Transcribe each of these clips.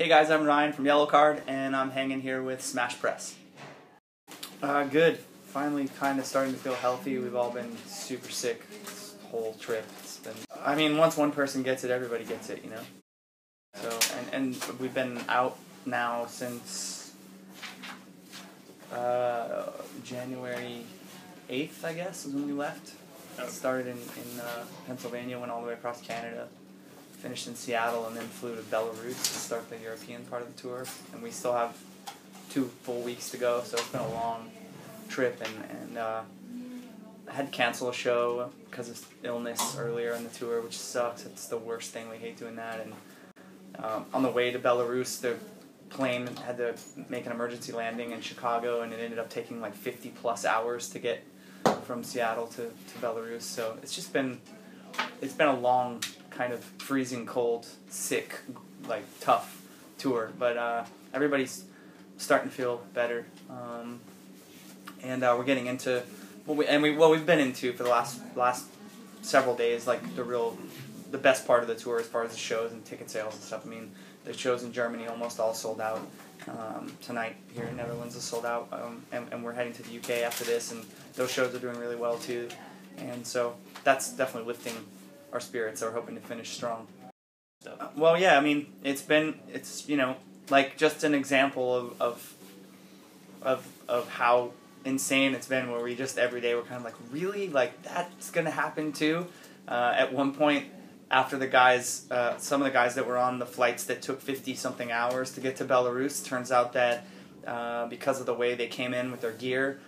Hey guys, I'm Ryan from Yellowcard, and I'm hanging here with Smash Press. Good. Finally kind of starting to feel healthy. We've all been super sick this whole trip. It's been, I mean, once one person gets it, everybody gets it, you know? So, and we've been out now since January 8th, I guess, is when we left. Started in Pennsylvania, went all the way across Canada, finished in Seattle, and then flew to Belarus to start the European part of the tour. And we still have 2 full weeks to go, so it's been a long trip. And I had to cancel a show because of illness earlier in the tour, which sucks. It's the worst thing. We hate doing that. And on the way to Belarus, the plane had to make an emergency landing in Chicago, and it ended up taking like 50+ hours to get from Seattle to Belarus. So it's been a long, kind of freezing cold, sick, like tough tour, but everybody's starting to feel better, and we're getting into what we've been into for the last several days, like the best part of the tour as far as the shows and ticket sales and stuff. I mean, the shows in Germany almost all sold out. Tonight here in Netherlands is sold out, and we're heading to the UK after this, and those shows are doing really well too, and so that's definitely lifting our spirits. So we're hoping to finish strong. Well, yeah, I mean, it's you know, like just an example of how insane it's been, where we just every day we're kind of like, really, like that's gonna happen too. At one point, after the guys, some of the guys that were on the flights that took 50-something hours to get to Belarus, turns out that because of the way they came in with their gear,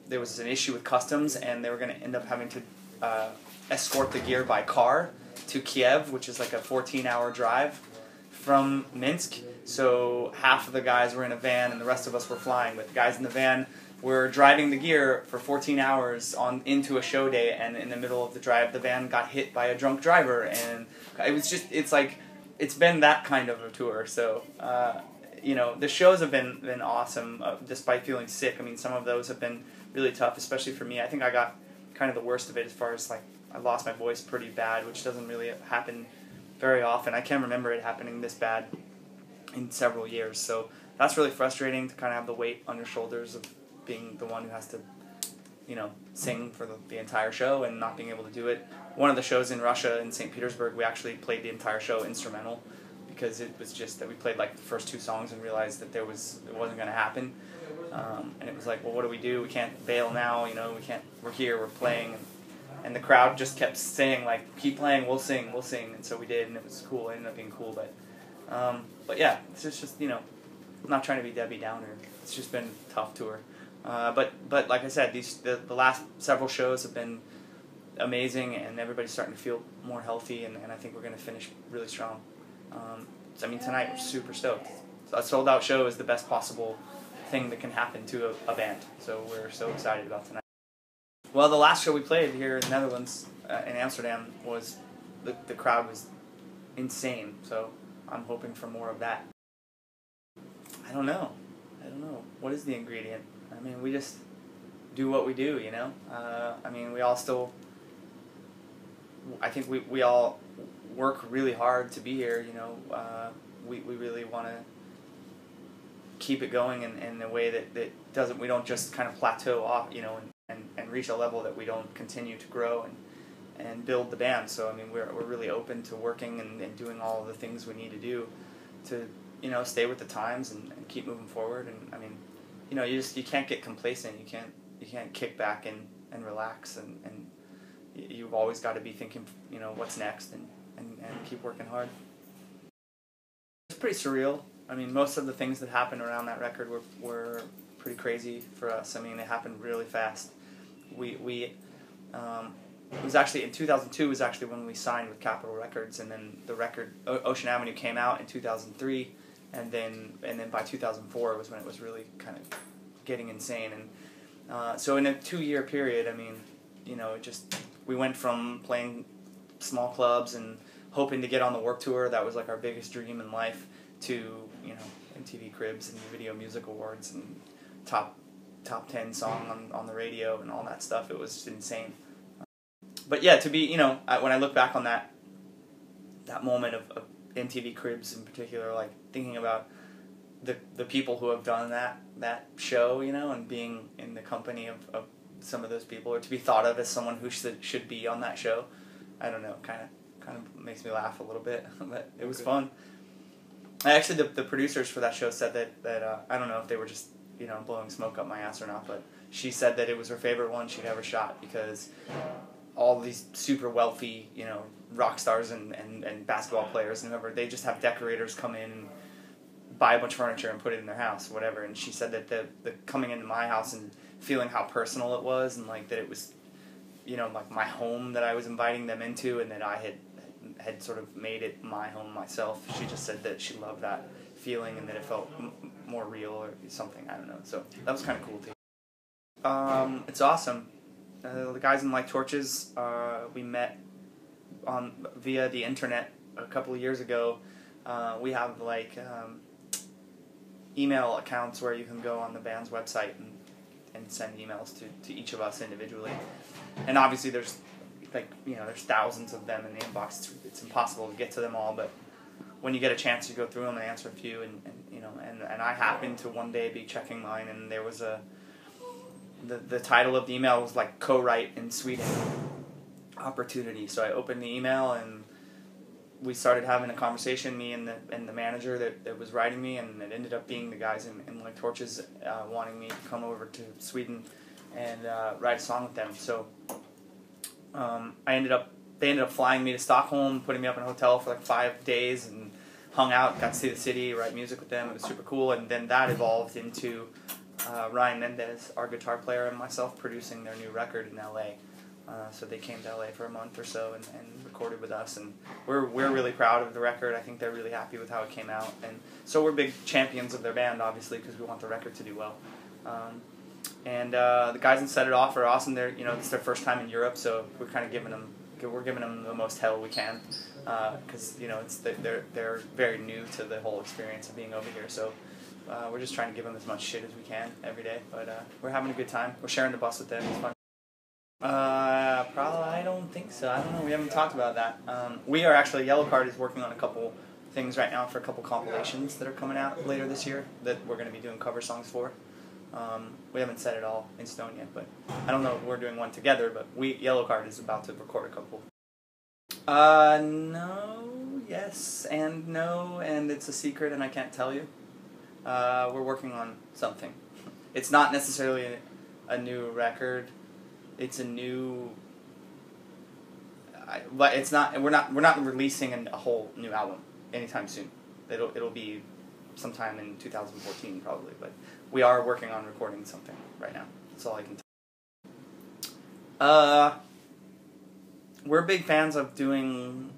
there was an issue with customs, and they were going to end up having to escort the gear by car to Kiev, which is like a 14-hour drive from Minsk. So half of the guys were in a van, and the rest of us were flying. But the guys in the van were driving the gear for 14 hours into a show day, and in the middle of the drive, the van got hit by a drunk driver, and it's been that kind of a tour. So you know, the shows have been awesome, despite feeling sick. I mean, some of those have been really tough, especially for me. I think I got kind of the worst of it as far as, like, I lost my voice pretty bad, which doesn't really happen very often. I can't remember it happening this bad in several years. So that's really frustrating, to kind of have the weight on your shoulders of being the one who has to, you know, sing for the entire show and not being able to do it. One of the shows in Russia, in St. Petersburg, we actually played the entire show instrumental, because it was just that we played like the first 2 songs and realized that it wasn't going to happen. And it was like, well, what do? We can't bail now, you know, we're here, we're playing. And the crowd just kept saying, like, keep playing, we'll sing. And so we did, and it was cool. It ended up being cool, but yeah, it's just, you know, I'm not trying to be Debbie Downer. It's just been a tough tour. But like I said, the last several shows have been amazing, and everybody's starting to feel more healthy, and I think we're going to finish really strong. So, I mean, tonight we're super stoked. A sold-out show is the best possible thing that can happen to a band, so we're so excited about tonight. Well, the last show we played here in the Netherlands, in Amsterdam, was the crowd was insane, so I'm hoping for more of that. I don't know. What is the ingredient? I mean, we just do what we do, you know? I mean, we all still, I think we all work really hard to be here, you know. We really want to keep it going in a way that doesn't, we don't just kind of plateau off, you know, and reach a level that we don't continue to grow and build the band. So, I mean, we're really open to working and doing all of the things we need to do to, you know, stay with the times and keep moving forward. And I mean, you know, you can't get complacent. You can't kick back and relax, and you've always got to be thinking, you know, what's next, and keep working hard. It's pretty surreal. I mean, most of the things that happened around that record were pretty crazy for us. I mean, it happened really fast. It was actually in 2002 was actually when we signed with Capitol Records, and then the record Ocean Avenue came out in 2003, and then by 2004 was when it was really kind of getting insane. And so in a 2-year period, I mean, you know, we went from playing small clubs and hoping to get on the work tour, that was like our biggest dream in life, to, you know, MTV Cribs and Video Music Awards and top 10 song on the radio and all that stuff. It was insane. But yeah, to be, you know, when I look back on that moment of MTV Cribs in particular, like thinking about the people who have done that show, you know, and being in the company of some of those people, or to be thought of as someone who should be on that show. I don't know, kind of makes me laugh a little bit, but it was fun. Actually, the producers for that show said that I don't know if they were just, you know, blowing smoke up my ass or not, but she said that it was her favorite one she'd ever shot because all these super wealthy, you know, rock stars and basketball players and whoever, they just have decorators come in and buy a bunch of furniture and put it in their house, whatever. And she said that the coming into my house and feeling how personal it was, and like that it was, you know, like my home that I was inviting them into, and that I had sort of made it my home myself. She just said that she loved that feeling and that it felt more real or something. I don't know. So that was kind of cool too. It's awesome. The guys in Like Torches, we met via the internet a couple of years ago. We have like email accounts where you can go on the band's website and send emails to each of us individually. And obviously there's like, you know, there's thousands of them in the inbox. It's impossible to get to them all, but when you get a chance to go through them and answer a few, and you know, and I happened to one day be checking mine, and there was the title of the email was like co-write in Sweden opportunity. So I opened the email and we started having a conversation, me and the manager that was writing me, and it ended up being the guys in Like Torches wanting me to come over to Sweden and write a song with them. So they ended up flying me to Stockholm, putting me up in a hotel for like 5 days, and hung out, got to see the city, write music with them. It was super cool, and then that evolved into Ryan Mendez, our guitar player, and myself producing their new record in LA. So they came to LA for a month or so and recorded with us, and we're really proud of the record. I think they're really happy with how it came out, and so we're big champions of their band, obviously, because we want the record to do well. And the guys in Set It Off are awesome. They're, you know, it's their first time in Europe, so we're kind of giving them the most hell we can, because you know they're very new to the whole experience of being over here. So we're just trying to give them as much shit as we can every day. But we're having a good time. We're sharing the bus with them. It's fun. Probably, I don't think so. I don't know. We haven't talked about that. We are actually, Yellowcard is working on a couple things right now for a couple compilations that are coming out later this year that we're going to be doing cover songs for. We haven't set it all in stone yet, but I don't know if we're doing one together, but Yellowcard is about to record a couple. No, yes, and no, and it's a secret and I can't tell you. We're working on something. It's not necessarily a new record. It's a new, but it's not. We're not releasing a whole new album anytime soon. It'll be sometime in 2014 probably. But we are working on recording something right now. That's all I can tell. We're big fans of doing,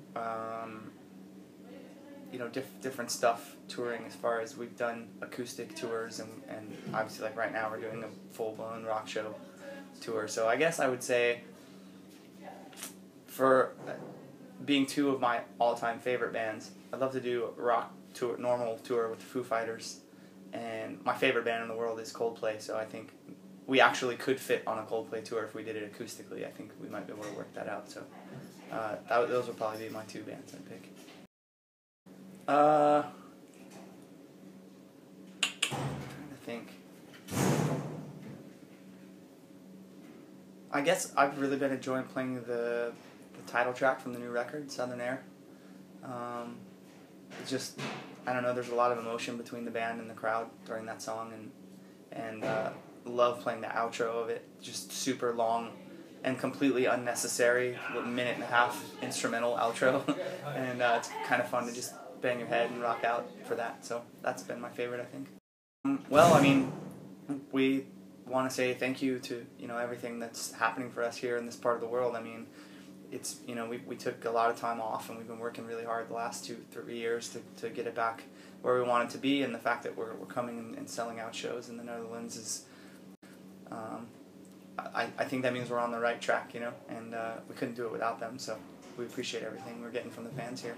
you know, different stuff, touring. As far as we've done acoustic tours, and obviously like right now we're doing a full blown rock show tour. So I guess I would say, for being two of my all-time favorite bands, I'd love to do a rock tour, normal tour with the Foo Fighters, and my favorite band in the world is Coldplay. So I think we actually could fit on a Coldplay tour if we did it acoustically. I think we might be able to work that out. So those would probably be my two bands I'd pick. I'm trying to think. I guess I've really been enjoying playing the title track from the new record, Southern Air. It's just, I don't know, there's a lot of emotion between the band and the crowd during that song, and love playing the outro of it. Just super long and completely unnecessary, minute and a half instrumental outro, and it's kind of fun to just bang your head and rock out for that. So that's been my favorite, I think. Well, I mean, we want to say thank you to, you know, everything that's happening for us here in this part of the world. I mean, it's, you know, we took a lot of time off, and we've been working really hard the last 2-3 years to get it back where we want it to be, and the fact that we're coming and selling out shows in the Netherlands is, I think that means we're on the right track, you know, and we couldn't do it without them, so we appreciate everything we're getting from the fans here.